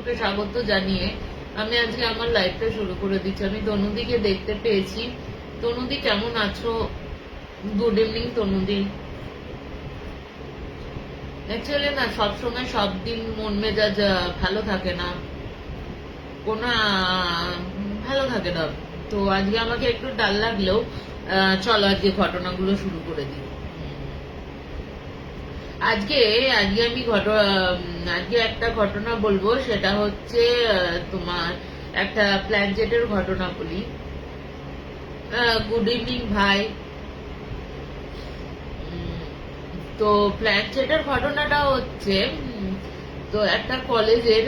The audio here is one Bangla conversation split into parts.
সকলকে স্বাগত জানিয়ে আমি আজকে আমার লাইফটা শুরু করে দিচ্ছি। আমি তনুদিকে দেখতে পেয়েছি। তনুদি কেমন আছো? Good evening তনুদি। অ্যাকচুয়ালি না, সবসময় সব দিন মন মেজাজ ভালো থাকে না, কোনো ভালো থাকে না। তো আজকে আমাকে একটু ডাল লাগলেও চলো আজকে ঘটনাগুলো শুরু করে দিই। আজকে আজকে আমি আজকে একটা ঘটনা বলবো, সেটা হচ্ছে তোমার একটা প্ল্যানজেটের ঘটনা বলি। গুড ইভিনিং ভাই। তো প্ল্যানজেটের ঘটনাটা হচ্ছে, তো একটা কলেজের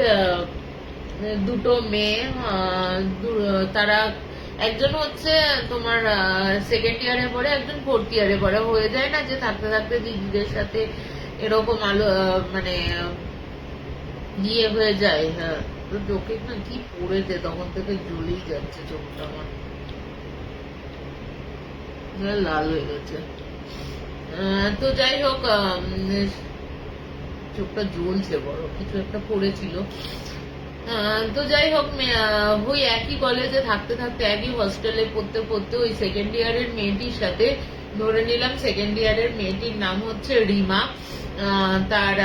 দুটো মেয়ে, তারা একজন হচ্ছে তোমার সেকেন্ড ইয়ারে পড়ে, একজন ফোর্থ ইয়ারে পড়ে। হয়ে যায় না যে থাকতে থাকতে দিদিদের সাথে এরকম আলো মানে বিয়ে হয়ে যায়। হ্যাঁ, তো চোখে না কি পড়েছে, তখন থেকে জ্বলেই যাচ্ছে চোখটা আমার, লাল হয়ে গেছে। তো যাই হোক, চোখটা জ্বলছে, বড় কিছু একটা পড়েছিল। তো যাই হোক, ওই একই কলেজে থাকতে থাকতে, একই হস্টেলে পড়তে পড়তে ওই সেকেন্ড ইয়ারের মেয়েটির সাথে, ধরে নিলাম সেকেন্ড ইয়ারের মেয়েটির নাম হচ্ছে রিমা, তার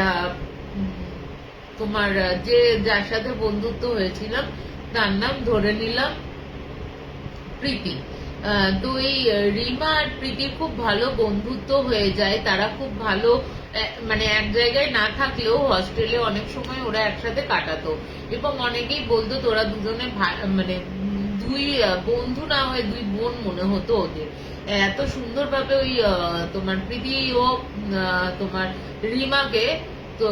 তোমার যে যার সাথে বন্ধুত্ব হয়েছিলাম তার নাম ধরে নিলাম প্রীতি। তো এই রিমা আর প্রীতির খুব ভালো বন্ধুত্ব হয়ে যায়। তারা খুব ভালো, মানে এক জায়গায় না থাকলেও হস্টেলে অনেক সময় ওরা একসাথে কাটাতো, এবং অনেকেই বলতো তোরা দুজনে মানে দুই বন্ধু না হয়ে দুই বোন মনে হতো ওদের। এত সুন্দরভাবে ওই তোমার প্রীতি ও তোমার রিমাকে তো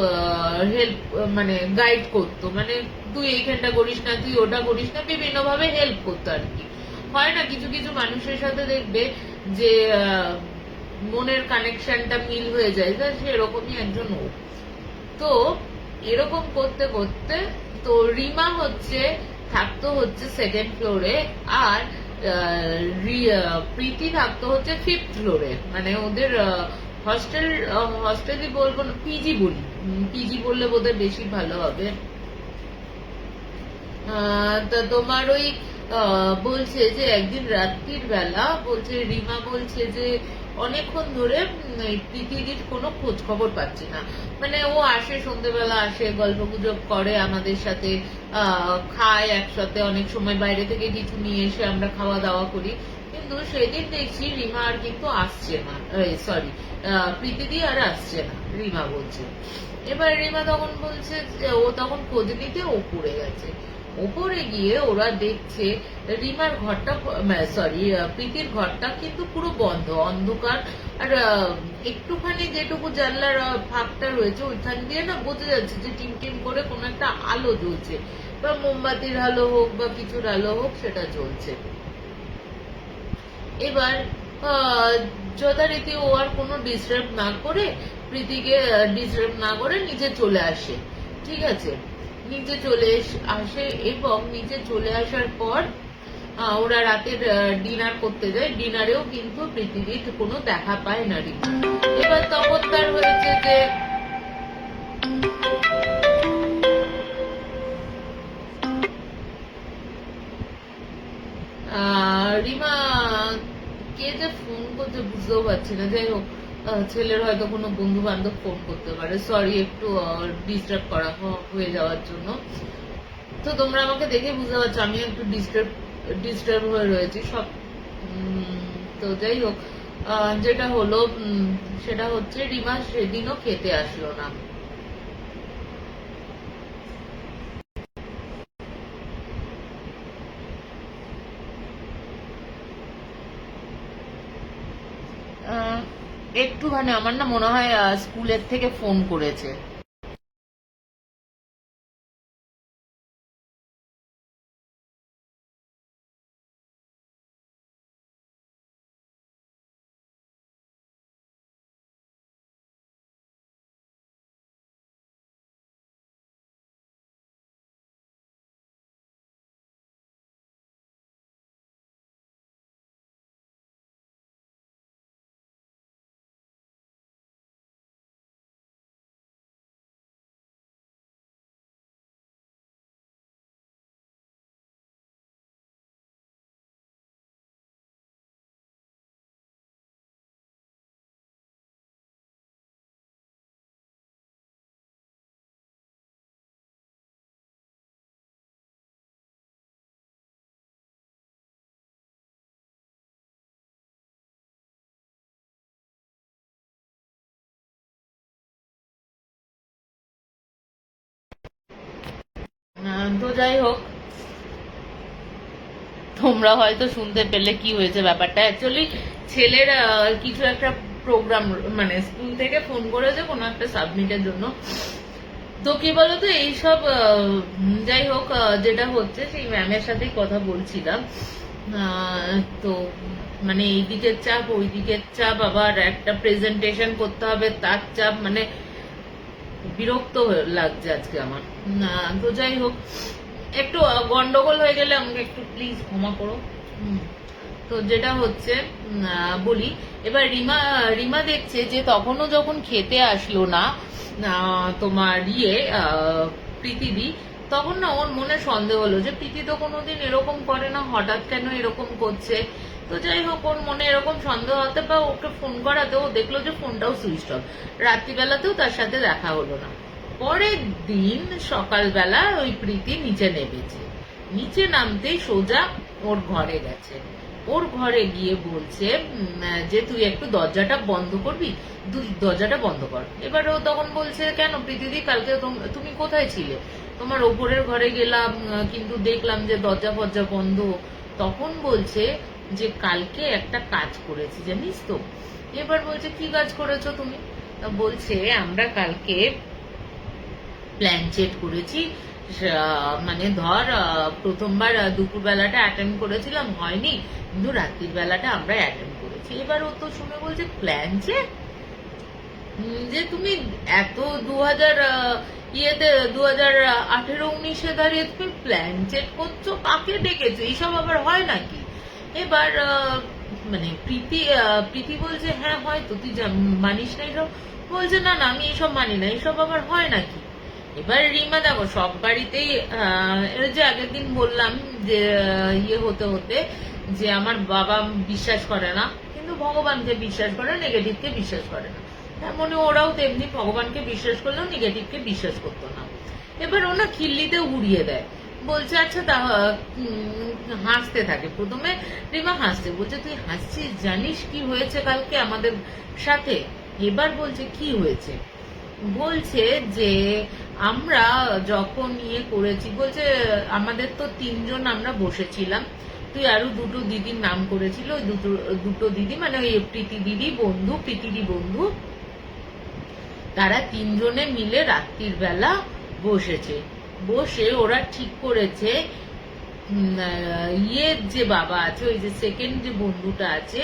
হেল্প, মানে গাইড করতো, মানে তুই এইখানটা করিস না, তুই ওটা করিস না, বিভিন্ন ভাবে হেল্প করতো আর কি। হয় না কিছু কিছু মানুষের সাথে দেখবে যে মনের কানেকশনটা মিল হয়ে যায়, সেরকমই একজন ও। তো এরকম করতে করতে, তো রিমা হচ্ছে থাকতো হচ্ছে সেকেন্ড ফ্লোরে, আর প্রীতি থাকতো হচ্ছে ফিফথ ফ্লোরে। মানে ওদের হস্টেল, হস্টেলই বলবো না, পিজি বলি, পিজি বললে বোধহয় বেশি ভালো হবে। তা তোমার ওই বলছে যে একদিন রাত্রির বেলা, বলছে রিমা বলছে যে অনেকক্ষণ ধরে প্রীতিদির কোনো খোঁজ খবর পাচ্ছি না। মানে ও আসে, সন্ধ্যেবেলা আসে, গল্প গুজব করে আমাদের সাথে, খায় একসাথে, অনেক সময় বাইরে থেকে কিছু নিয়ে এসে আমরা খাওয়া দাওয়া করি। কিন্তু সেদিন দেখছি রিমা আর কিন্তু আসছে না, সরি, প্রীতিদি আর আসছে না, রিমা বলছে। এবার রিমা তখন বলছে যে ও তখন খোঁজ নিতে ওপরে গেছে। ওপরে গিয়ে ওরা দেখছে রিমার ঘরটা, সরি প্রীতির ঘরটা কিন্তু পুরো বন্ধ, অন্ধকার। আর একটুখানি যেটুকু জানলার ফাঁকটা রয়েছে ওইখান দিয়ে না বোঝা যাচ্ছে যে টিম টিম করে কোনো একটা আলো জ্বলছে, বা মোমবাতির আলো হোক বা কিছুর আলো হোক, সেটা জ্বলছে। এবার যথারীতি ও আর কোনো ডিস্টার্ব না করে, প্রীতিকে ডিস্টার্ব না করে নিচে চলে আসে। ঠিক আছে, নিচে চলে আসে, এবং নিচে চলে আসার পর ওরা রাতের ডিনার করতে যায়। ডিনারেও কিন্তু পৃথিবীর কোনো দেখা পায় না রিমা। এবার তখন তার হয়েছে যে রিমা কে যে ফোন করছে বুঝতেও পারছি না। যাই হোক, ছেলের হয়তো কোনো বন্ধু বান্ধব ফোন করতে পারে। সরি একটু ডিস্টার্ব করা হয়ে যাওয়ার জন্য। তো তোমরা আমাকে দেখে বুঝতে পারছো আমি একটু ডিস্টার্ব হয়ে রয়েছি সব। তো যাই হোক, যেটা হলো সেটা হচ্ছে রিমা সেদিনও খেতে আসলো না। একটুখানি আমার না মনে হয় স্কুলের থেকে ফোন করেছে। তো যাই হোক, তোমরা হয়তো শুনতে পেলে কি হয়েছে ব্যাপারটা। অ্যাকচুয়ালি ছেলের কিছু একটা প্রোগ্রাম, মানে স্কুল থেকে ফোন করেছে কোনো একটা সাবমিটের জন্য। তো কি বলতো, এইসব যাই হোক, যেটা হচ্ছে সেই ম্যামের সাথেই কথা বলছিলাম। তো মানে এই দিকের চাপ, ওই দিকের চাপ, আবার একটা প্রেজেন্টেশন করতে হবে তার চাপ, মানে বিরক্ত লাগছে আজকে আমার। তো যাই হোক, একটু গন্ডগোল হয়ে গেলে আমাকে একটু প্লিজ ক্ষমা করো। তো যেটা হচ্ছে বলি, এবার রিমা রিমা দেখছে যে তখনও যখন খেতে আসলো না তোমার প্রীতিদি, তখন না ওর মনে সন্দেহ হলো যে প্রীতি তো কোনোদিন এরকম করে না, হঠাৎ কেন এরকম করছে। তো যাই হোক, ওর মনে এরকম সন্দেহ হতে বা ওকে ফোন করাতে ও দেখলো যে ফোনটাও সুইচ অফ। রাত্রিবেলাতেও তার সাথে দেখা হলো না। পরের দিন সকালবেলা ওই প্রীতি নিচে নেমেছে, নিচে নামতেই সোজা ওর ঘরে গেছে। ওর ঘরে গিয়ে বলছে যে তুই একটু দরজাটা বন্ধ করবি, তুই দরজাটা বন্ধ কর। এবার ও তখন বলছে, কেন প্রীতিদি, কালকে তুমি কোথায় ছিলে? তোমার ওপরের ঘরে গেলাম, কিন্তু দেখলাম যে দরজা ফরজা বন্ধ। তখন বলছে যে কালকে একটা কাজ করেছি জানিস তো। এবার বলছে কি কাজ করেছো তুমি? বলছে আমরা কালকে প্ল্যানচেট করেছি, মানে ধর প্রথমবার দুপুর বেলাটা অ্যাটেন্ড করেছিলাম, হয়নি, কিন্তু রাত্রির বেলাটা আমরা অ্যাটেন্ড করেছি। এবার ও তো শুনে বলছে প্ল্যানচেট, যে তুমি এত 2018-19 দাঁড়িয়ে তুমি প্ল্যানচেট করছো, কাকে ডেকেছো? এইসব আবার হয় নাকি? এবার মানে প্রীতি বলছে হ্যাঁ হয়তো, তুই মানিস না এসব? বলছে না না, আমি এইসব মানি না, এইসব আবার হয় নাকি? এবার রিমা দেখো সব বাড়িতেই যে আগের দিন বললাম যে হতে হতে যে আমার বাবা বিশ্বাস করে না, কিন্তু ভগবানকে বিশ্বাস করে, নেগেটিভকে বিশ্বাস করে না। তার মানে ওরাও তেমনি ভগবানকে বিশ্বাস করলেও নেগেটিভকে বিশ্বাস করতো না। এবার ওনা খিল্লিতে উড়িয়ে দেয়, বলছে আচ্ছা তা হাসতে থাকে। প্রথমে রিমা হাসছে, বলছে তুই হাসছিস, জানিস কি হয়েছে কালকে আমাদের সাথে? এবার বলছে কি হয়েছে? বলছে যে আমরা যখন করেছি, বলছে আমাদের তো 3 জন আমরা বসেছিলাম, তুই আরো 2টো দিদির নাম করেছিল, ওই দুটো দিদি মানে ওই প্রীতি দিদি বন্ধু, প্রীতিদি বন্ধু, তারা 3 জনে মিলে রাত্রির বেলা বসেছে। বসে ওরা ঠিক করেছে যে বাবা আছে, ওই যে সেকেন্ড যে বন্ধুটা আছে,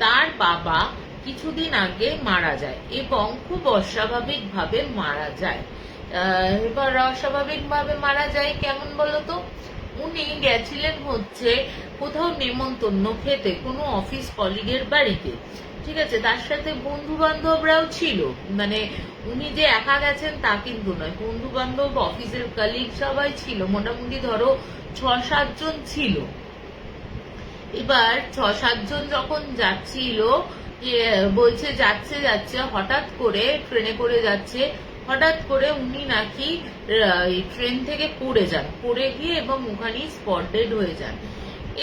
তার বাবা কিছুদিন আগে মারা যায় এবং খুব অস্বাভাবিক ভাবে মারা যায়। এবার অস্বাভাবিক ভাবে মারা যায় কেমন বলতো? উনি গেছিলেন হচ্ছে কোথাও নেমন্তন্ন খেতে, কোনো অফিস কলিগের বাড়িতে, ঠিক আছে, তার সাথে বন্ধু বান্ধবরাও ছিল, মানে উনি যে একা গেছেন তা কিন্তু নয়, বন্ধু বান্ধব, অফিসের কলিগ সবাই ছিল, মোটামুটি ধরো 6-7 জন ছিল। এবার 6-7 জন যখন যাচ্ছিল, বলছে যাচ্ছে যাচ্ছে হঠাৎ করে ট্রেনে করে যাচ্ছে, হঠাৎ করে উনি নাকি ট্রেন থেকে পড়ে যান, পড়ে গিয়ে এবং ওখানেই স্পট ডেড হয়ে যান।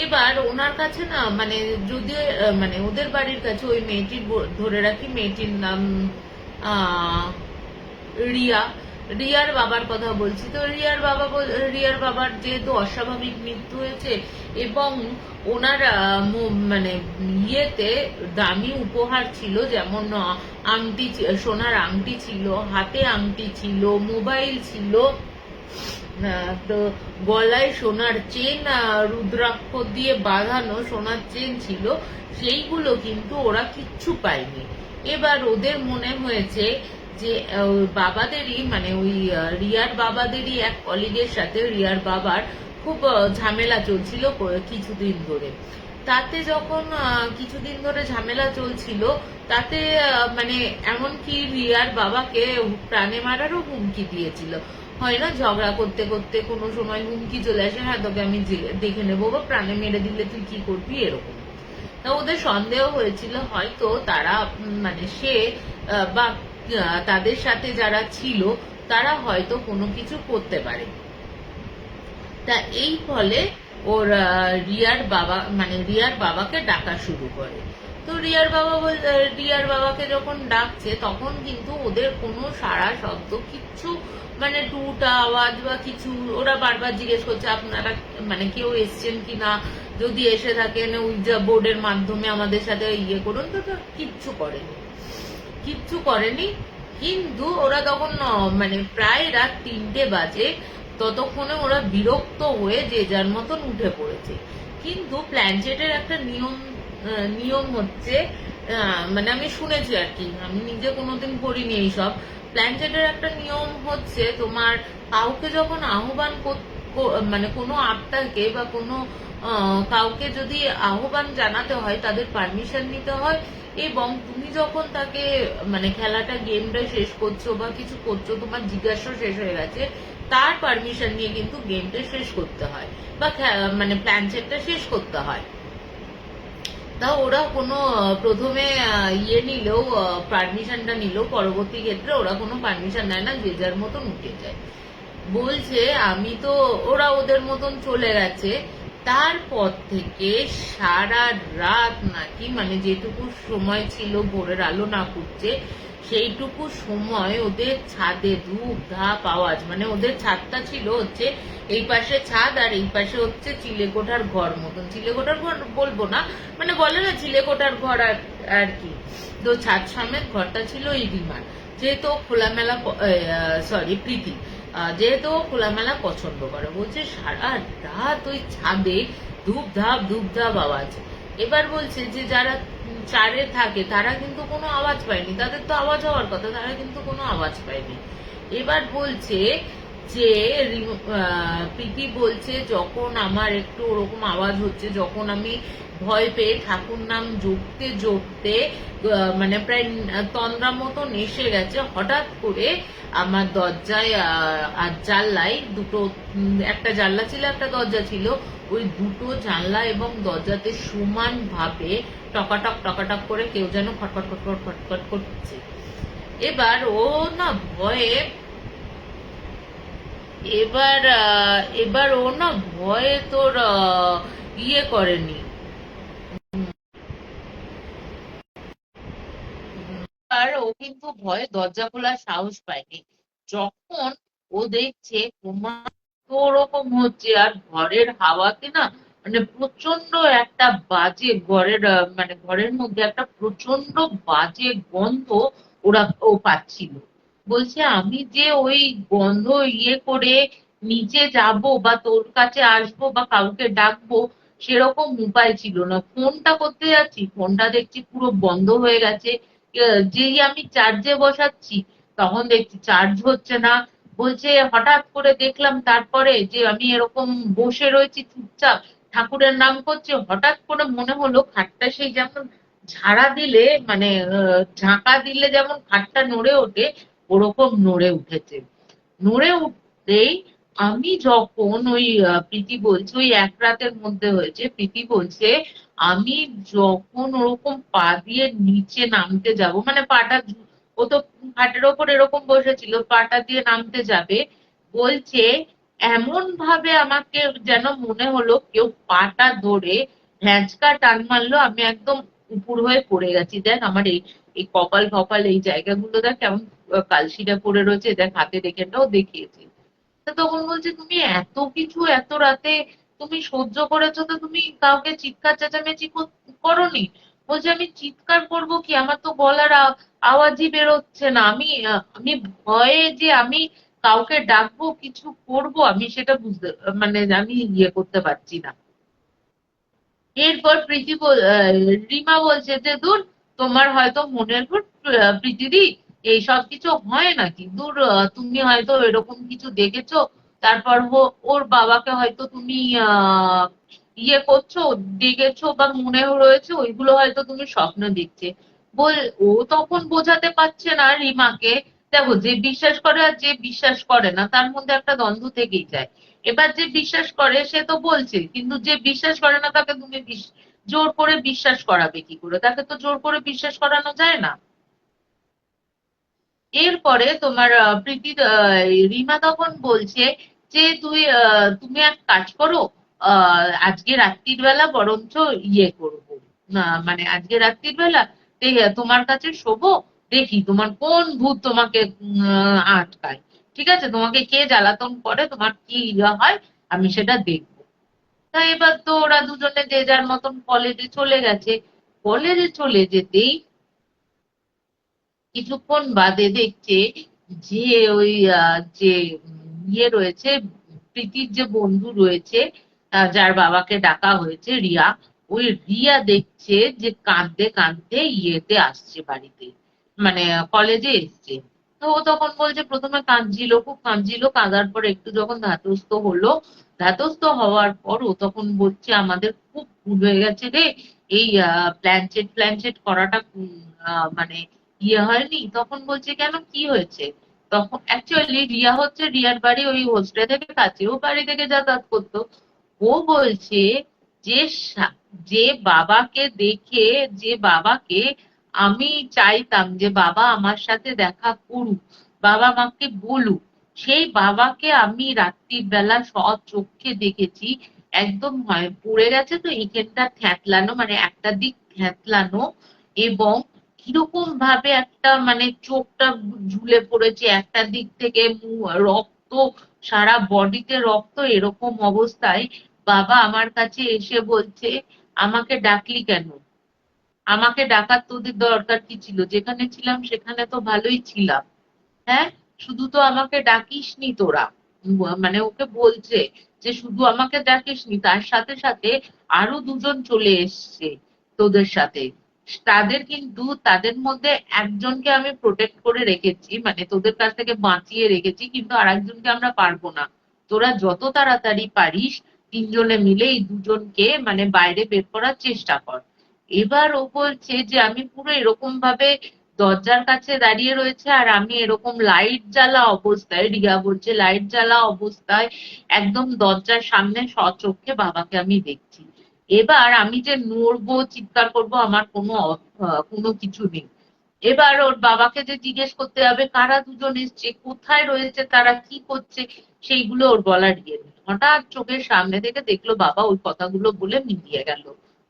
এবার ওনার কাছে না, মানে যদি মানে ওদের বাড়ির কাছে ওই মেয়েটির, ধরে রাখি মেয়েটির নাম রিয়া, রিয়ার বাবার কথা বলছি। তো রিয়ার বাবার যেহেতু অস্বাভাবিক মৃত্যু হয়েছে এবং ওনার মানে দামি উপহার ছিল, যেমন আংটি, সোনার আংটি ছিল, হাতে আংটি ছিল, মোবাইল ছিল, তো গলায় সোনার চেন, রুদ্রাক্ষ দিয়ে বাঁধানো সোনার চেন ছিল, সেইগুলো কিন্তু ওরা কিচ্ছু পায়নি। এবার ওদের মনে হয়েছে যে বাবাদেরই, মানে ওই রিয়ার বাবাদেরই এক কলিগের সাথে রিয়ার বাবার খুব ঝামেলা চলছিল কিছুদিন ধরে। তাতে যখন কিছুদিন ধরে ঝামেলা চলছিল, তাতে মানে এমনকি রিয়ার বাবাকে প্রাণে মারারও হুমকি দিয়েছিল। হয় না, ঝগড়া করতে করতে কোনো সময় হুমকি চলে আসে, হ্যাঁ তোকে আমি দেখে নেবো, বা প্রাণে মেরে দিলে তুই কি করবি, এরকম। তা ওদের সন্দেহ হয়েছিল হয়তো তারা, মানে সে বা তাদের সাথে যারা ছিল তারা হয়তো কোনো কিছু করতে পারে। তা এই ফলে ওর রিয়ার বাবাকে ডাকা শুরু করে। তো রিয়ার বাবাকে যখন ডাকছে তখন কিন্তু ওদের কোনো সাড়া শব্দ কিচ্ছু, মানে টুটা আওয়াজ বা কিছু, ওরা বারবার জিজ্ঞেস করছে আপনারা মানে কেউ এসছেন কিনা, যদি এসে থাকেন উইজা বোর্ডের মাধ্যমে আমাদের সাথে ইয়ে করুন। তো কিচ্ছু করেনি। কিন্তু ওরা তখন মানে প্রায় রাত 3টে বাজে, ততক্ষণে ওরা বিরক্ত হয়ে যে যার মতন উঠে পড়েছে। কিন্তু প্ল্যানচেটের একটা নিয়ম হচ্ছে, মানে আমি শুনেছি আর কি, আমি নিজে কোনোদিন করিনি এইসব। প্ল্যানচেটের একটা নিয়ম হচ্ছে, তোমার কাউকে যখন মানে কোনো আত্মাকে বা কোনো কাউকে যদি আহ্বান জানাতে হয় তাদের পারমিশন নিতে হয়, এবং তুমি যখন তাকে মানে গেমটা শেষ করছো বা কিছু করছো, তোমার জিজ্ঞাসা শেষ হয়ে গেছে, তার পারমিশন নিয়ে কিন্তু গেমটা শেষ করতে হয় বা মানে প্ল্যানচেটটা শেষ করতে হয়। তা ওরা কোনো প্রথমে নিলেও, পারমিশনটা নিলেও পরবর্তী ক্ষেত্রে ওরা কোনো পারমিশন নেয় না, যে যার মতন উঠে যায়। বলছে আমি তো, ওরা ওদের মতন চলে গেছে। তারপর থেকে সারা রাত নাকি, মানে যেটুকু সময় ছিল ভোরের আলো না ফুটছে সেইটুকু সময় ওদের ছাদে ধূপ ধাপ আওয়াজ, মানে ওদের ছাদটা ছিল হচ্ছে এই পাশে ছাদ আর এই পাশে হচ্ছে চিলেকোঠার ঘর মতন, চিলেকোঠার ঘর বলবো না, মানে বলে না চিলেকোঠার ঘর আর আর কি। তো ছাদ সমেত ঘরটা ছিল এই রিমার, যেহেতু খোলামেলা, সরি প্রীতি, যেহেতু খোলামেলা পছন্দ করে। বলছে সারা রাত ওই ছাদে ধূপ ধাপ আওয়াজ। এবার বলছে যে যারা চারে থাকে তারা কিন্তু কোনো আওয়াজ পায়নি, তাদের তো আওয়াজ হওয়ার কথা, তারা কিন্তু কোনো আওয়াজ পায়নি। এবার বলছে যে প্রীতি বলছে যখন আমার একটু ওরকম আওয়াজ হচ্ছে, যখন আমি ভয় পেয়ে ঠাকুর নাম জপতে জপতে মানে প্রায় তন্দ্রা মতন এসে গেছে, হঠাৎ করে আমার দরজায় আর জানলায় দুটো, একটা জানলা ছিল একটা দরজা ছিল, ওই দুটো জানলা এবং দরজাতে সমান ভাবে টকাটক করে কেউ যেন খটখট খটখট খটখট করছে। এবার ও না ভয়ে, এবার ও না ভয়ে তোর ইয়ে করেনি, আর ও কিন্তু ভয়ে দরজা খোলার সাহস পায়নি। যখন ও দেখছে তোমার তো ওরকম হচ্ছে, আর ঘরের হাওয়াতে না মানে প্রচন্ড একটা বাজে, মানে ঘরের মধ্যে একটা প্রচন্ড বাজে গন্ধ ও পাচ্ছিল। বলছে আমি যে ওই গন্ধ করে নিচে যাব বা তোর কাছে আসবো বা কাউকে ডাকবো সেরকম উপায় ছিল না। ফোনটা করতে যাচ্ছি, ফোনটা দেখছি পুরো বন্ধ হয়ে গেছে। যেই আমি চার্জে বসাচ্ছি তখন দেখছি চার্জ হচ্ছে না। বলছে হঠাৎ করে দেখলাম তারপরে যে আমি এরকম বসে রয়েছি চুপচাপ, ঠাকুরের নাম করছে, হঠাৎ করে মনে হলো খাটটা সেই যেমন ঝাড়া দিলে, মানে ঝাঁকা দিলে যেমন খাটটা নড়ে ওঠে, ওরকম নড়ে উঠেছে। নড়ে উঠতেই আমি যখন ওই প্রীতি বলছে ওই এক রাতের মধ্যে হয়েছে, প্রীতি বলছে আমি যখন ওরকম পা দিয়ে নিচে নামতে যাব, মানে পাটা ও তো খাটের ওপর এরকম বসেছিল, পাটা দিয়ে নামতে যাবে, বলছে এমন ভাবে আমাকে যেন মনে হলো কেউ পাটা ধরে ভ্যাঁচকা টান মারলো, আমি একদম উপুর হয়ে পড়ে গেছি। দেখ আমার এই এই কপাল ফপাল এই জায়গাগুলো দেখ কেমন কালশিটা পড়ে রয়েছে, দেখ হাতে রেখেটাও দেখিয়েছি। তো তখন বলছে তুমি এত কিছু এত রাতে তুমি সহ্য করেছো, তো তুমি কাউকে চিৎকার চেঁচামেচি করোনি? বলছে আমি চিৎকার করব কি, আমার তো গলার আওয়াজই বেরোচ্ছে না, আমি ভয়ে যে আমি কাউকে ডাকবো কিছু করব আমি সেটা বুঝতে, মানে আমি ইয়ে করতে পারছি না। এরপর রিমা বলছে যে দূর, তোমার হয়তো মনের ভুল প্রীতিদি, এইসব কিছু হয় নাকি, দূর তুমি হয়তো এরকম কিছু দেখেছো, তারপর ওর বাবাকে হয়তো তুমি ইয়ে করছো, দেখেছো বা মনে রয়েছে, ওইগুলো হয়তো তুমি স্বপ্ন দেখছে। বল, ও তখন বোঝাতে পারছে না রিমাকে। দেখো যে বিশ্বাস করে আর যে বিশ্বাস করে না তার মধ্যে একটা দ্বন্দ্ব থেকেই যায়। এবার যে বিশ্বাস করে সে তো বলছে, কিন্তু যে বিশ্বাস করে না তাকে তুমি জোর করে বিশ্বাস করাবে কি করে, তাকে তো জোর করে বিশ্বাস করানো যায় না। এরপরে তোমার রিমা তখন বলছে যে তুমি এক কাজ করো, আজকে রাত্রির বেলা বরঞ্চ ইয়ে করবো, মানে আজকে রাত্রির বেলা তোমার কাছে শোবো, দেখি তোমার কোন ভূত তোমাকে আটকায়। ঠিক আছে, তোমাকে কে জ্বালাতন করে, তোমার কি ইয়ে হয়, আমি সেটা দেখবো। তাই এবার তো ওরা দুজনে যে যার মতন কলেজে চলে গেছে। কলেজে চলে যেতেই কিছুক্ষণ বাদে দেখছে যে ওই যে ইয়ে রয়েছে, প্রীতির যে বন্ধু রয়েছে, যার বাবাকে ডাকা হয়েছে, রিয়া, ওই রিয়া দেখছে যে কাঁদতে কাঁদতে ইয়েতে আসছে বাড়িতে, মানে কলেজে এসছে। তো ও তখন বলছে, প্রথমে কাঁদছিল, খুব কাঁদছিল, কাঁদার পর একটু যখন ধাতস্থ হলো, ধাতস্থ হওয়ার পর ও তখন বলছে, আমাদের খুব ভুল হয়ে গেছে রে, এই প্ল্যানচেট প্ল্যানচেট করাটা মানে ইয়ে হয়নি। তখন বলছে, কেন, কি হয়েছে? তখন অ্যাকচুয়ালি রিয়া হচ্ছে, রিয়ার বাড়ি ওই হোস্টেল থেকে কাছে, ও বাড়ি থেকে যাতায়াত করতো। ও বলছে যে যে বাবাকে দেখে, যে বাবাকে আমি চাইতাম যে বাবা আমার সাথে দেখা করুক, বাবা আমাকে বলুক, সেই বাবাকে আমি রাত্রির বেলা চোখে দেখেছি, একদম হয় পড়ে গেছে তো এখানটা থ্যাতলানো, মানে একটা দিক থ্যাতলানো, এবং কিরকম ভাবে একটা মানে চোখটা ঝুলে পড়েছে একটা দিক থেকে, রক্ত, সারা বডিতে রক্ত, এরকম অবস্থায় বাবা আমার কাছে এসে বলছে, আমাকে ডাকলি কেন? আমাকে ডাকার তোদের দরকার কি ছিল? যেখানে ছিলাম সেখানে তো ভালোই ছিলাম। হ্যাঁ, শুধু তো আমাকে ডাকিসনি তোরা। মানে ওকে বলছে যে শুধু আমাকে ডাকিসনি, তার সাথে সাথে আরো দুজন চলে এসছে তোদের সাথে। তাদের কিন্তু, তাদের মধ্যে একজনকে আমি প্রোটেক্ট করে রেখেছি, মানে তোদের কাছ থেকে বাঁচিয়ে রেখেছি, কিন্তু আর একজনকে আমরা পারবো না। তোরা যত তাড়াতাড়ি পারিস তিনজনে মিলে এই দুজনকে মানে বাইরে বের করার চেষ্টা কর। এবার ও বলছে যে আমি পুরো এরকম ভাবে দরজার কাছে দাঁড়িয়ে রয়েছে, আর আমি এরকম লাইট জ্বালা অবস্থায়, রিয়া বলছে লাইট জ্বালা অবস্থায় একদম দরজার সামনে সচক্ষে বাবাকে আমি দেখছি। এবার আমি যে নড়বো, চিৎকার করব, আমার কোনো কিছু নেই। এবার ওর বাবাকে যে জিজ্ঞেস করতে হবে কারা দুজন এসছে, কোথায় রয়েছে তারা, কি করছে, সেইগুলো ওর বলার ইয়ে নেই। হঠাৎ চোখের সামনে থেকে দেখলো বাবা ওই কথাগুলো বলে মিলিয়ে গেল।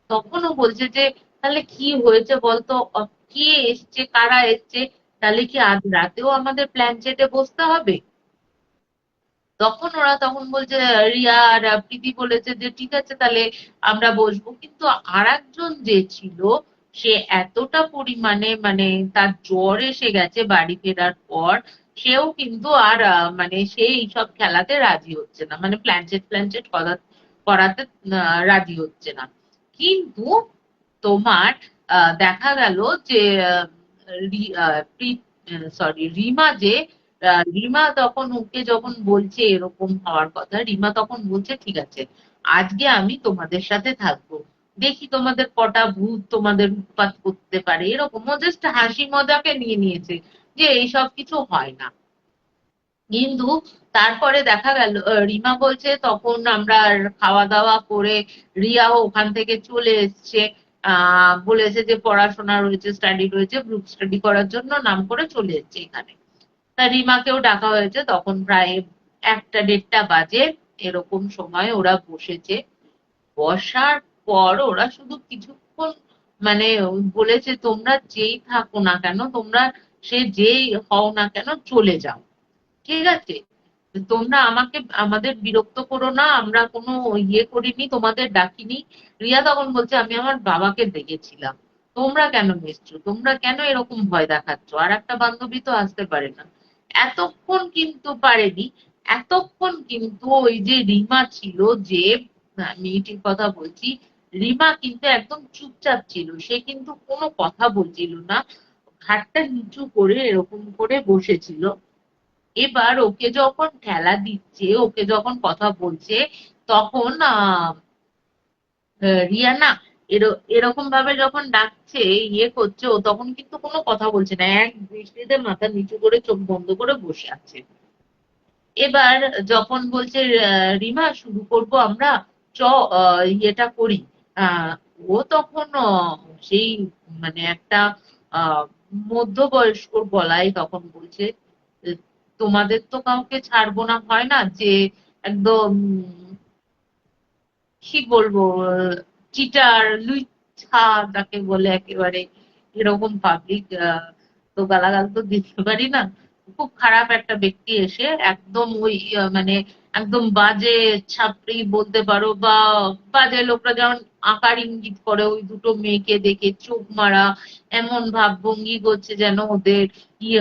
তখন ও বলছে যে, তাহলে কি হয়েছে বলতো, কে এসছে, কারা এসছে, তাহলে কি আজ রাতেও আমাদের প্ল্যান চেটে বসতে হবে? তখন ওরা তখন বলছে, রিয়া আর প্রীতি বলেছে যে ঠিক আছে তাহলে আমরা বসবো। কিন্তু আর একজন যে ছিল, সে এতটা পরিমাণে মানে তার জ্বর এসে গেছে বাড়ি ফেরার পর, সেও কিন্তু আর মানে সে এইসব খেলাতে রাজি হচ্ছে না, মানে প্ল্যানচেট প্ল্যানচেট করাতে রাজি হচ্ছে না। কিন্তু তোমার দেখা গেল যে সরি, রিমা যে রিমা তখন ওকে যখন বলছে এরকম হওয়ার কথা, রিমা তখন বলছে ঠিক আছে, আজকে আমি তোমাদের সাথে থাকবো, দেখি তোমাদের কটা ভূত তোমাদের উৎপাত করতে পারে, এরকম ও জাস্ট হাসি মজাকে নিয়ে নিয়েছে যে এইসব কিছু হয় না। কিন্তু তারপরে দেখা গেল রিমা বলছে তখন আমরা খাওয়া দাওয়া করে রিয়াও ওখান থেকে চলে এসছে, বলেছে যে পড়াশোনা রয়েছে, স্টাডি রয়েছে, গ্রুপ স্টাডি করার জন্য নাম করে চলে এসছে এখানে। তা রিমাকেও ডাকা হয়েছে, তখন প্রায় একটা দেড়টা বাজে এরকম সময় ওরা বসেছে। বসার পর ওরা শুধু কিছুক্ষণ মানে বলেছে, তোমরা যেই থাকো না কেন, তোমরা সে যেই হও না কেন, চলে যাও, ঠিক আছে? তোমরা আমাদের বিরক্ত করো না, আমরা কোনো ইয়ে করিনি, তোমাদের ডাকিনি। রিয়া তখন বলছে, আমি আমার বাবাকে দেখেছিলাম, তোমরা কেন এসছো, তোমরা কেন এরকম ভয় দেখাচ্ছ, আর একটা বান্ধবী তো আসতে পারে না। এতক্ষণ কিন্তু পারেনি, এতক্ষণ কিন্তু ওই যে রিমা ছিল, যে মেয়েটির কথা বলছি, রিমা কিন্তু একদম চুপচাপ ছিল, সে কিন্তু কোনো কথা বলছিল না, ঘাটটা নিচু করে এরকম করে বসেছিল। এবার ওকে যখন ঠেলা দিচ্ছে, ওকে যখন কথা বলছে, তখন রিয়া না এরকম ভাবে যখন ডাকছে, ইয়ে করছে, ও তখন কিন্তু কোনো কথা বলছে না, এক দৃষ্টিতে মাথা নিচু করে চোখ বন্ধ করে বসে আছে। এবার যখন বলছে রিমা শুরু করব আমরা, চ ইয়েটা করি, আহ ও তখন সেই মানে একটা আহ মধ্যবয়স্ক গলায় তখন বলছে, তোমাদের তো কাউকে ছাড়বো না, হয় না যে একদম কি বলবো, চিটার ছা যাকে বলে একেবারে, এরকম পাবলিক তো গালাগাল তো দিতে পারি না। খুব খারাপ একটা ব্যক্তি এসে একদম ওই মানে একদম বাজে ছাপড়ি বলতে পারো, বা বাজে লোকরা যেমন আকার ইঙ্গিত করে ওই দুটো মেয়েকে দেখে চোখ মারা, এমন ভাবভঙ্গি করছে যেন ওদের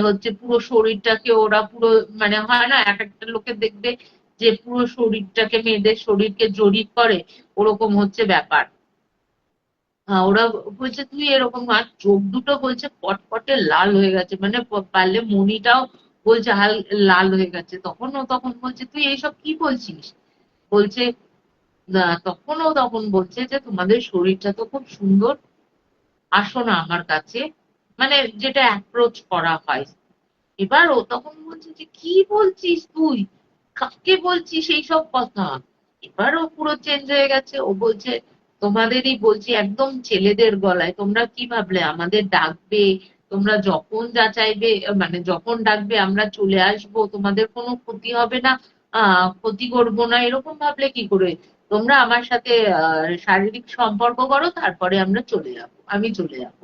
হচ্ছে পুরো শরীরটাকে ওরা পুরো, মানে হয় না এক একটা লোকে দেখবে যে পুরো শরীরটাকে, মেয়েদের শরীরকে জড়িয়ে করে, ওরকম হচ্ছে ব্যাপার। ওরা বলছে তুই এরকম, আর চোখ দুটো বলছে পটপটে লাল হয়ে গেছে, মানে পারলে মনিটাও বলছে হাল লাল হয়ে গেছে। তখন বলছে তুই এইসব কি বলছিস, বলছে তখন বলছে যে তোমাদের শরীরটা তো খুব সুন্দর, আসো না আমার কাছে, মানে যেটা অ্যাপ্রোচ করা হয়। এবার ও তখন বলছে যে কি বলছিস তুই, কাকে বলছিস এইসব কথা। এবার ও পুরো চেঞ্জ হয়ে গেছে, ও বলছে তোমাদেরই বলছি একদম ছেলেদের গলায়, তোমরা কি ভাবলে আমাদের ডাকবে, তোমরা যখন যা চাইবে, মানে যখন ডাকবে আমরা চলে আসবো, তোমাদের কোনো ক্ষতি হবে না, ক্ষতি করবো না, এরকম ভাবলে কি করে? তোমরা আমার সাথে শারীরিক সম্পর্ক করো, তারপরে আমরা চলে যাবো, আমি চলে যাবো।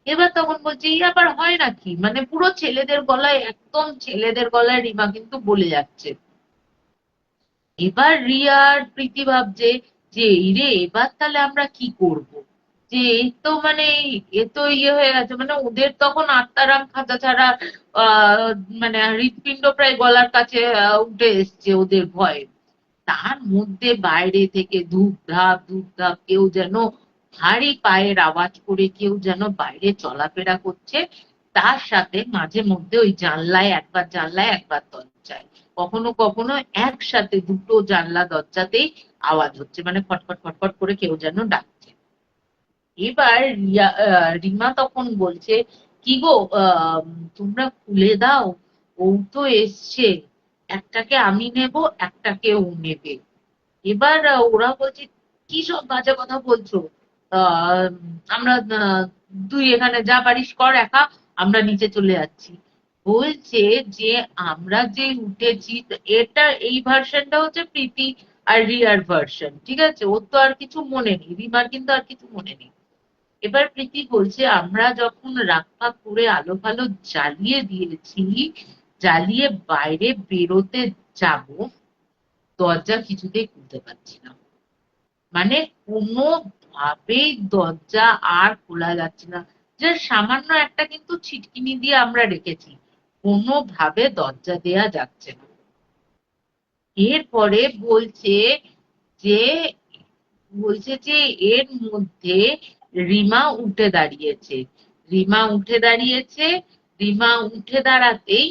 এবার তখন বলছে এই আবার হয় নাকি, মানে পুরো ছেলেদের গলায়, একদম ছেলেদের গলায় রিমা কিন্তু বলে যাচ্ছে। এবার রিয়া আর প্রীতি ভাবছে যে এই রে, এবার তাহলে আমরা কি করব, যে এই তো মানে এ তো হয়ে গেছে, মানে ওদের তখন আত্মারাম খাঁচা ছাড়া মানে হৃৎপিণ্ড প্রায় গলার কাছে উঠে এসছে ওদের ভয়ে। তার মধ্যে বাইরে থেকে ধূপ ধাপ ধূপ ধাপ কেউ যেন ভারী পায়ের আওয়াজ করে কেউ যেন বাইরে চলাফেরা করছে। তার সাথে মাঝে মধ্যে ওই জানলায় একবার দরজায়, কখনো কখনো একসাথে দুটো জানলা দরজাতেই আওয়াজ হচ্ছে, মানে ফটফট ফটফট করে কেউ যেন ডাকছে। এবার রিমা তখন বলছে কি গো, তোমরা খুলে দাও, ও তো এসছে, একটাকে আমি নেব, একটাকে ও নেবে। এবার ওরা বলছে কি সব বাজে কথা বলছো, আহ আমরা তুই এখানে যা পারিস কর একা, আমরা নিচে চলে যাচ্ছি। বলছে যে আমরা যে উঠেছি, এটা এই ভার্সনটা হচ্ছে প্রীতি আর রিয়ার ভার্সন, ঠিক আছে, ওর তো আর কিছু মনে নেই, রিমার কিন্তু আর কিছু মনে নেই। এবার প্রীতি বলছে আমরা যখন রাগ করে আলো ফালো জ্বালিয়ে দিয়েছি, জ্বালিয়ে বাইরে বেরোতে যাব, দরজা কিছুতেই খুলতে পারছি না, মানে কোনো ভাবেই দরজা আর খোলা যাচ্ছে না, যে সামান্য একটা কিন্তু ছিটকিনি দিয়ে আমরা রেখেছি, কোনোভাবে দরজা দেয়া যাচ্ছে না। এরপরে যে বলছে যে এর মধ্যে রিমা উঠে দাঁড়িয়েছে, রিমা উঠে দাঁড়িয়েছে, রিমা উঠে দাঁড়াতেই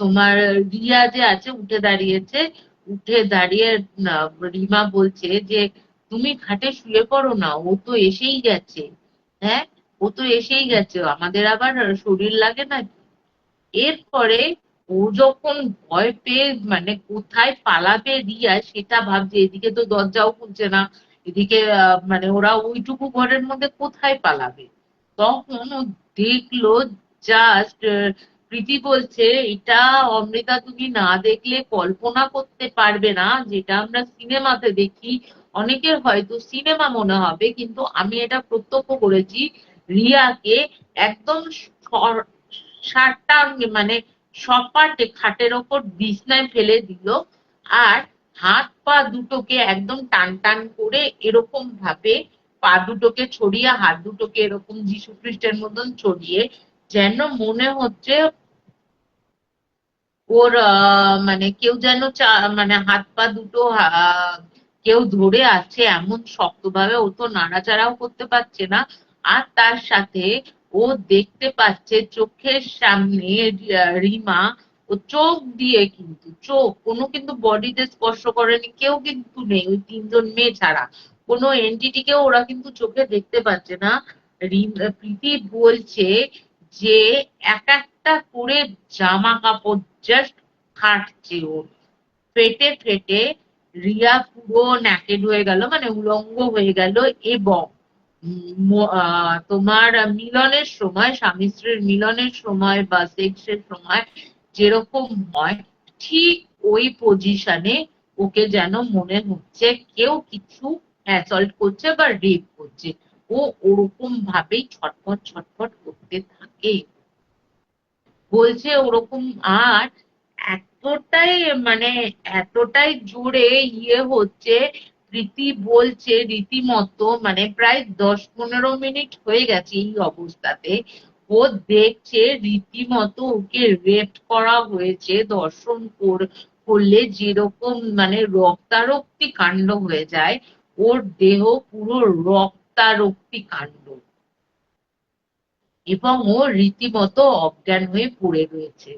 তোমার রিয়া যে আছে উঠে দাঁড়িয়েছে, উঠে দাঁড়িয়ে রিমা বলছে যে তুমি খাটে শুয়ে পড়ো না, ও তো এসেই গেছে। হ্যাঁ, ও তো এসেই গেছে, আমাদের আবার শরীর লাগে না। এরপরে ও যখন ভয় পেয়ে মানে কোথায় পালাবে রিয়া সেটা ভাবছে, এদিকে তো দরজাও খুলছে না, এদিকে মানে ওরা ওইটুকু ঘরের মধ্যে কোথায় পালাবে। তখন ও দেখলো, জাস্ট প্রীতি বলছে এটা অমৃতা তুমি না দেখলে কল্পনা করতে পারবে না, যেটা আমরা সিনেমাতে দেখি, অনেকের হয়তো সিনেমা মনে হবে, কিন্তু আমি এটা প্রত্যক্ষ করেছি। রিয়াকে একদম সাতটা মানে সপাটে খাটের ওপর বিছনায় ফেলে দিল, আর হাত পা দুটোকে একদম টান টান করে এরকম ভাবে পা দুটোকে ছড়িয়ে, হাত দুটোকে এরকম যীশু খ্রিস্টের মতন ছড়িয়ে, যেন মনে হচ্ছে ওর মানে কেউ যেন মানে হাত পা দুটো কেউ ধরে আছে এমন শক্তভাবে, ও তো নাড়াচাড়াও করতে পারছে না। আর তার সাথে ও দেখতে পাচ্ছে চোখের সামনে রিমা, ও চোখ দিয়ে, কিন্তু চোখ কোনো কিন্তু বডিতে স্পর্শ করেনি, কেউ কিন্তু নেই ওই তিনজন মেয়ে ছাড়া, কোনো এন্টিটিকেও ওরা কিন্তু চোখে দেখতে পাচ্ছে না। প্রীতি বলছে যে এক একটা করে জামা কাপড় জাস্ট ফাটছে ওর, ফেটে ফেটে রিয়া পুরো ন্যাকেড হয়ে গেল, মানে উলঙ্গ হয়ে গেল। এবং তোমার মিলনের সময়, স্বামী স্ত্রীর মিলনের সময় বা সেক্সের সময় যেরকম হয়, ঠিক ওই পজিশনে ওকে যেন মনে হচ্ছে কেউ কিছু অ্যাসল্ট করছে বা রেপ করছে। ও ওরকম ভাবেই ছটফট ছটফট করতে থাকে, বলছে ওরকম। আর এতটাই মানে এতটাই জোরে হচ্ছে, প্রীতি বলছে রীতিমতো মানে প্রায় 10-15 মিনিট হয়ে গেছে এই অবস্থাতে। ও দেখছে রীতিমতো ওকে রেপ করা হয়েছে, করলে যেরকম মানে রক্তারক্তি কাণ্ড হয়ে যায়, ওর দেহ পুরো রক্তারক্তি কাণ্ড, এবং ও রীতিমতো অজ্ঞান হয়ে পড়ে রয়েছে।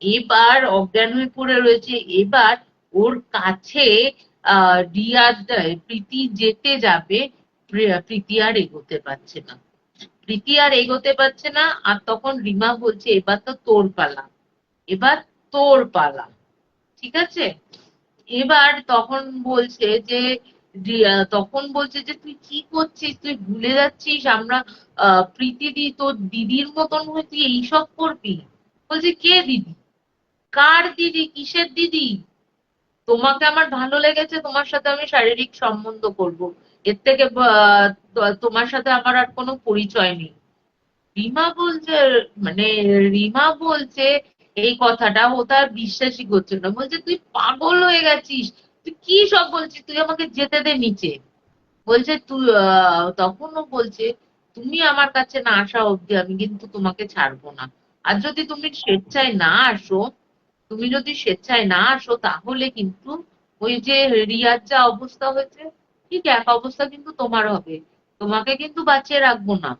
এবার অজ্ঞান হয়ে পড়ে রয়েছে। এবার ওর কাছে প্রীতি যেতে যাবে, প্রীতি আর এগোতে পারছে না। প্রীতি আর এগোতে পারছে না। আর তখন রিমা বলছে এবার তো তোর পালা, এবার তোর পালা, ঠিক আছে। এবার তখন বলছে যে তখন বলছে যে তুই কি করছিস, তুই ভুলে যাচ্ছিস আমরা প্রীতি দি তোর দিদির মতন হয়ে তুই এইসব করবি। বলছে কে দিদি, কার দিদি, কিসের দিদি? তোমাকে আমার ভালো লেগেছে, তোমার সাথে আমি শারীরিক সম্বন্ধ করব, এর থেকে তোমার সাথে আমার আর কোনো পরিচয় নেই। রিমা বলছে, মানে রিমা বলছে এই কথাটা, ও তার বিশ্বাসই করছে না, বলছে তুই পাগল হয়ে গেছিস, তুই কি সব বলছিস, তুই আমাকে যেতে দে নিচে। বলছে তুই তখনও বলছে তুমি আমার কাছে না আসা অব্দি আমি কিন্তু তোমাকে ছাড়বো না। আর যদি তুমি স্বেচ্ছায় না আসো, তুমি যদি স্বেচ্ছায় না আসো তাহলে কিন্তু ওই যে রিয়ার যা অবস্থা হয়েছে, ঠিক এক অবস্থা কিন্তু তোমার হবে, তোমাকে কিন্তু বাঁচিয়ে রাখবো না।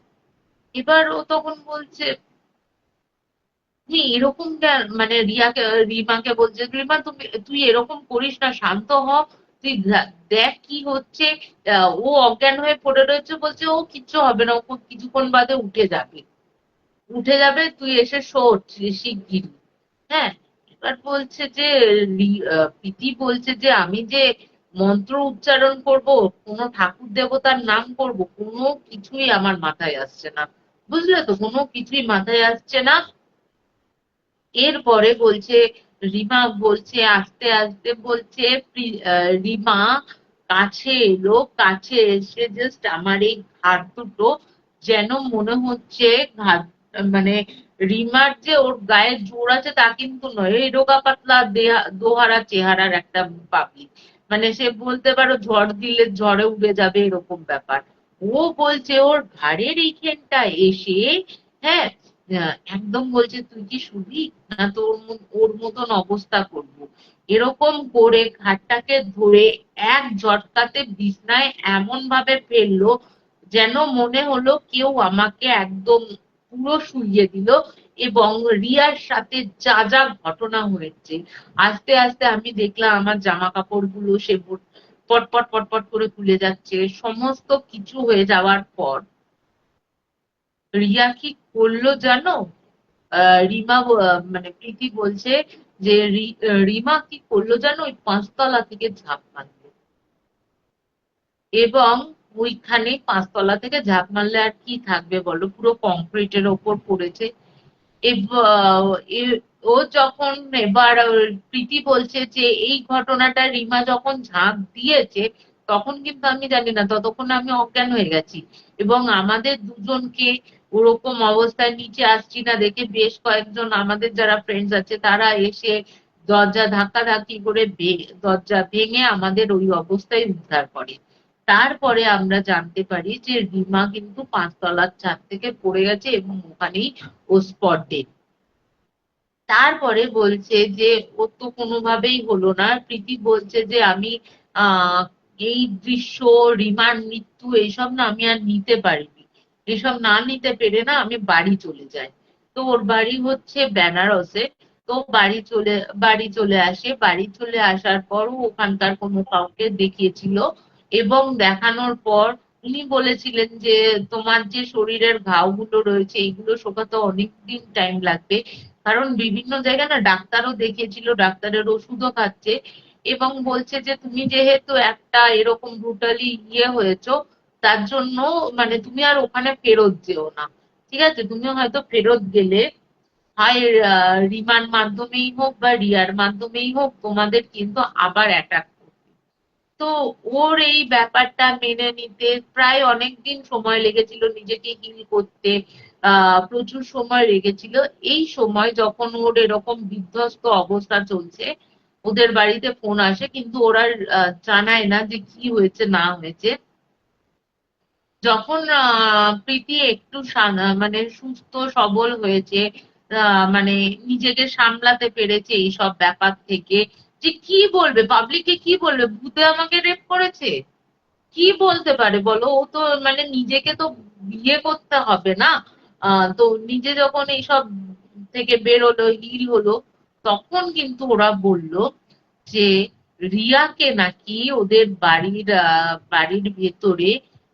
এবার ও তখন বলছে তুমি এরকম মানে রিমাকে বলছে রিমা তুমি তুই এরকম করিস না, শান্ত হ, তুই দেখ কি হচ্ছে। ও অজ্ঞান হয়ে পড়ে রয়েছে, বলছে ও কিচ্ছু হবে না, ও কিছুক্ষণ বাদে উঠে যাবে, উঠে যাবে, তুই এসে শোচ শিগগিরই। হ্যাঁ। এবার বলছে যে প্রীতি বলছে যে আমি যে মন্ত্র উচ্চারণ করব, কোনো ঠাকুর দেবতার নাম করব, কোনো কিছুই আমার মাথায় আসছে না, বুঝলে তো, কোনো কিছুই মাথায় আসছে না। এরপরে বলছে রিমা বলছে আস্তে আস্তে বলছে রিমা কাছে এলো, কাছে এসে জাস্ট আমার এই ঘাড় দুটো যেন মনে হচ্ছে ঘাড়, মানে রিমার যে ওর গায়ে জোর আছে তা কিন্তু নয়, এই রোগা পাতলা দোহারা চেহারার একটা পাবলিক, মানে সে বলতে পারো ঝড় দিলে ঝড়ে উড়ে যাবে এরকম ব্যাপার। ও বলছে ওর ঘাড়ের এইখানটা এসে, হ্যাঁ, একদম বলছে তুই কি শুবি না তোর ওর মতন অবস্থা করবো, এরকম করে ঘাটটাকে ধরে এক ঝটকাতে বিছনায় এমন ভাবে ফেললো যেন মনে হলো কেউ আমাকে একদম পুরো শুইয়ে দিল। এবং রিয়ার সাথে যা যা ঘটনা হয়েছে, আস্তে আস্তে আমি দেখলাম আমার জামা কাপড় গুলো সে পটপট পটপট করে খুলে যাচ্ছে, সমস্ত কিছু হয়ে যাওয়ার পর রিয়া কি করলো জানো? মানে প্রীতি বলছে যে রিমা কি করলো জানো, ওই 5 তলা থেকে ঝাঁপ মারলো, এবং ওইখানে 5 তলা থেকে ঝাঁপ মারলে আর কি থাকবে বলো, পুরো কংক্রিটের ওপর পড়েছে। ও যখন এবার প্রীতি বলছে যে এই ঘটনাটা রিমা যখন ঝাঁপ দিয়েছে তখন কিন্তু আমি জানি না, ততক্ষণ আমি অজ্ঞান হয়ে গেছি, এবং আমাদের দুজনকে ওরকম অবস্থায় নিচে আসছি না দেখে বেশ কয়েকজন আমাদের যারা ফ্রেন্ডস আছে তারা এসে দরজা ধাক্কাধাক্কি করে দরজা ভেঙে আমাদের ওই অবস্থায় উদ্ধার করে। তারপরে আমরা জানতে পারি যে রিমা কিন্তু 5 তলার ছাদ থেকে পড়ে গেছে এবং ওখানেই ও স্পট ডেড। তারপরে বলছে যে ও তো কোনোভাবেই হলো না, প্রীতি বলছে যে আমি আহ এই দৃশ্য, রিমার মৃত্যু এইসব না আমি আর নিতে পারিনি, এসব না নিতে পেরে না আমি বাড়ি চলে যাই। তো ওর বাড়ি হচ্ছে বেনারসে। তো বাড়ি চলে আসে, বাড়ি চলে আসার পরও ওখানকার কোনো কাউকে দেখিয়েছিল, এবং দেখানোর পর উনি বলেছিলেন যে তোমার যে শরীরের ঘাওগুলো রয়েছে এগুলো শুকাতে অনেকদিন টাইম লাগবে, কারণ বিভিন্ন জায়গায় না ডাক্তারও দেখিয়েছিল, ডাক্তারের ওষুধও খাচ্ছে, এবং বলছে যে তুমি যেহেতু একটা এরকম ব্রুটালি হয়েছো তার জন্য মানে তুমি আর ওখানে ফেরত যেও না, ঠিক আছে, তুমি হয়তো ফেরত গেলে হয় রিমার মাধ্যমেই হোক বা রিয়ার মাধ্যমেই হোক তোমাদের কিন্তু আবার অ্যাটাক করবে। তো ওর এই ব্যাপারটা মেনে নিতে প্রায় অনেকদিন সময় লেগেছিল, নিজেকে হিল করতে প্রচুর সময় লেগেছিল। এই সময় যখন ওর এরকম বিধ্বস্ত অবস্থা চলছে, ওদের বাড়িতে ফোন আসে, কিন্তু ওরা জানায় না যে কি হয়েছে না হয়েছে। যখন প্রীতি একটু মানে সুস্থ সবল হয়েছে, মানে নিজেকে সামলাতে পেরেছে এইসব ব্যাপার থেকে, যে কি বলবে, পাবলিককে কি বলবে, ভূতে আমাকে রেপ করেছে, কি বলতে পারে বলো? ও তো মানে নিজেকে তো বিয়ে করতে হবে না? তো নিজে যখন এইসব থেকে বেরোলো, হিল হলো, তখন কিন্তু ওরা বলল যে রিয়াকে নাকি ওদের বাড়ির ভেতরে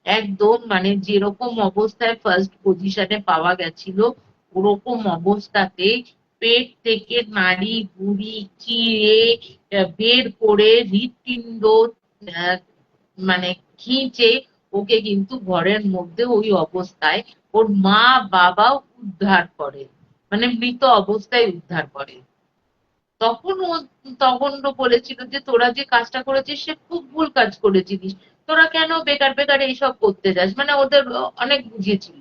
একদম মানে যেরকম অবস্থায় ফার্স্ট পজিশনে পাওয়া গেছিল, ওরকম অবস্থাতে পেট থেকে নাড়ি ভুঁড়ি চিড়ে বের করে হৃৎপিণ্ড আহ, মানে খিঁচে ওকে কিন্তু ঘরের মধ্যে ওই অবস্থায় ওর মা বাবাও উদ্ধার করে, মানে মৃত অবস্থায় উদ্ধার করে। তখন ও তখন ও বলেছিল যে তোরা যে কাজটা করেছিস সে খুব ভুল কাজ করেছিলিস, তোরা কেন বেকার বেকার এইসব করতে যাস, মানে ওদের অনেক বুঝিয়েছিল।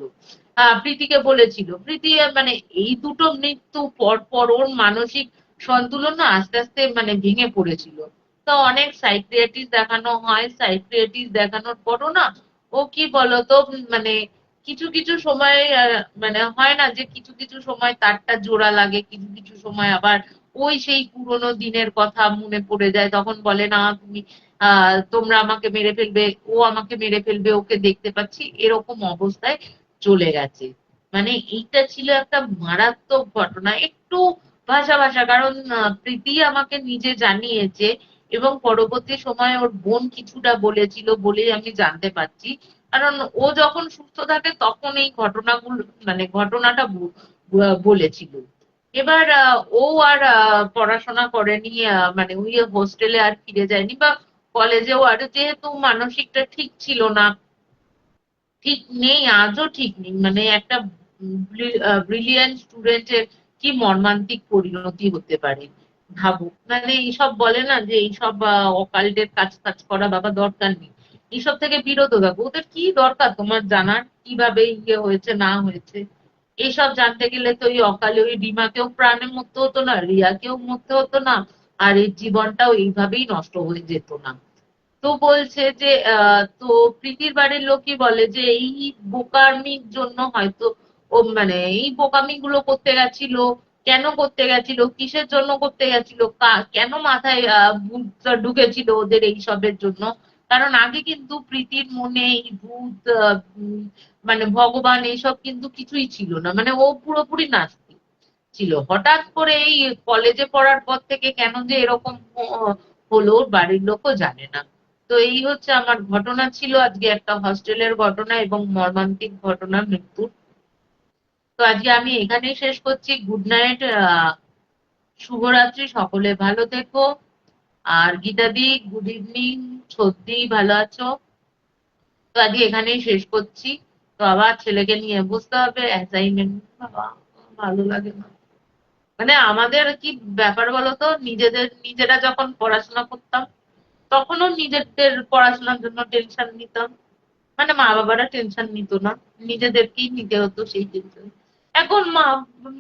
প্রীতিকে বলেছিল, প্রীতি মানে এই দুটো মৃত্যু পর পর ওর মানসিক সন্তুলন না আস্তে আস্তে মানে ভেঙে পড়েছিল। তো অনেক সাইকিয়াট্রিস্ট দেখানো হয়, সাইকিয়াট্রিস্ট দেখানোর পরও না ও কি বলতো মানে কিছু কিছু সময় মানে হয় না যে কিছু কিছু সময় তারটা জোড়া লাগে, কিছু কিছু সময় আবার ওই সেই পুরোনো দিনের কথা মনে পড়ে যায়, তখন বলে না তুমি তোমরা আমাকে মেরে ফেলবে, ও আমাকে মেরে ফেলবে, ওকে দেখতে পাচ্ছি, এরকম অবস্থায় চলে গেছে। মানে এইটা ছিল একটা মারাত্মক ঘটনা। একটু ভাষা ভাষা, কারণ প্রীতি আমাকে নিজে জানিয়েছে এবং পরবর্তী সময়ে ওর বোন কিছুটা বলেছিল বলেই আমি জানতে পারছি। কারণ ও যখন সুস্থ থাকে তখন এই ঘটনাগুলো মানে ঘটনাটা বলেছিল। এবার ও আর পড়াশোনা করেনি, মানে ওই হোস্টেলে আর ফিরে যায়নি বা কলেজেও, আর যেহেতু মানসিকটা ঠিক ছিল না, ঠিক নেই, আজও ঠিক নেই, মানে একটা ব্রিলিয়ান্ট স্টুডেন্টের কি মর্মান্তিক পরিণতি হতে পারে ভাবো। মানে এইসব বলে না যে এইসব অকাল্টের কাজ কাজ করা বাবা দরকার নেই, এইসব থেকে বিরত থাকো, ওদের কি দরকার তোমার জানার কিভাবে ইয়ে হয়েছে না হয়েছে? এইসব জানতে গেলে তো ওই অকালে ওই রিমাকেও প্রাণে মরতে হতো না, রিয়াকেও মরতে হতো না, আর এই জীবনটাও এইভাবেই নষ্ট হয়ে যেত না। তো বলছে যে তো প্রীতির বাড়ির লোকই বলে যে এই বোকামির জন্য হয়তো ও মানে এই বোকামি গুলো করতে গেছিল। কেন করতে গেছিল, কিসের জন্য করতে গেছিল, কেন মাথায় ভূত ঢুকেছিল ওদের এই সবের জন্য? কারণ আগে কিন্তু প্রীতির মনে এই ভূত মানে ভগবান এইসব কিন্তু কিছুই ছিল না, মানে ও পুরোপুরি নাস্তিক ছিল। হঠাৎ করে এই কলেজে পড়ার পর থেকে কেন যে এরকম হলো ওর বাড়ির লোকও জানে না। তো এই হচ্ছে আমার ঘটনা ছিল আজকে, একটা হস্টেলের ঘটনা এবং মর্মান্তিক ঘটনা মৃত্যুর। তো আজকে আমি এখানেই শেষ করছি। গুড নাইট, শুভরাত্রি, সকলে ভালো থেকো। আর গীতাদি গুড ইভিনিং, সত্যি ভালো আছো? তো আজকে এখানেই শেষ করছি। তো আবার ছেলেকে নিয়ে বসতে হবে অ্যাসাইনমেন্ট, বাবা ভালো লাগে না। মানে আমাদের কি ব্যাপার বলতো, নিজেরা যখন পড়াশোনা করতাম তখনও নিজেদের পড়াশোনার জন্য টেনশন নিতাম, মানে মা বাবারা টেনশন নিত না, নিজেদেরকেই নিতে হতো সেই টেনশন। এখন মা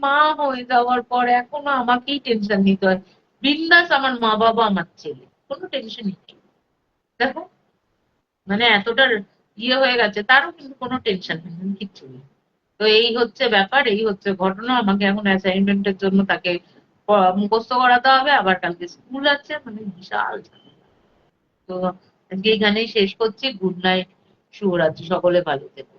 মা হয়ে যাওয়ার পর এখনো আমাকেই টেনশন নিতে হয়। বিন্দাস আমার মা বাবা আমার ছেলে, কোনো টেনশনই নেই। দেখো, মানে এতটা ইয়ে হয়ে গেছে তারও কিন্তু কোনো টেনশন নেই, কিচ্ছু নেই। তো এই হচ্ছে ব্যাপার, এই হচ্ছে ঘটনা। আমাকে এখন অ্যাসাইনমেন্টের জন্য তাকে মুখস্থ করাতে হবে, আবার কালকে স্কুল আছে, মানে বিশাল ঝামেলা। তো আজকে এখানেই শেষ করছি। গুড নাইট, শুভরাত্রি, সকলে ভালো থেকো।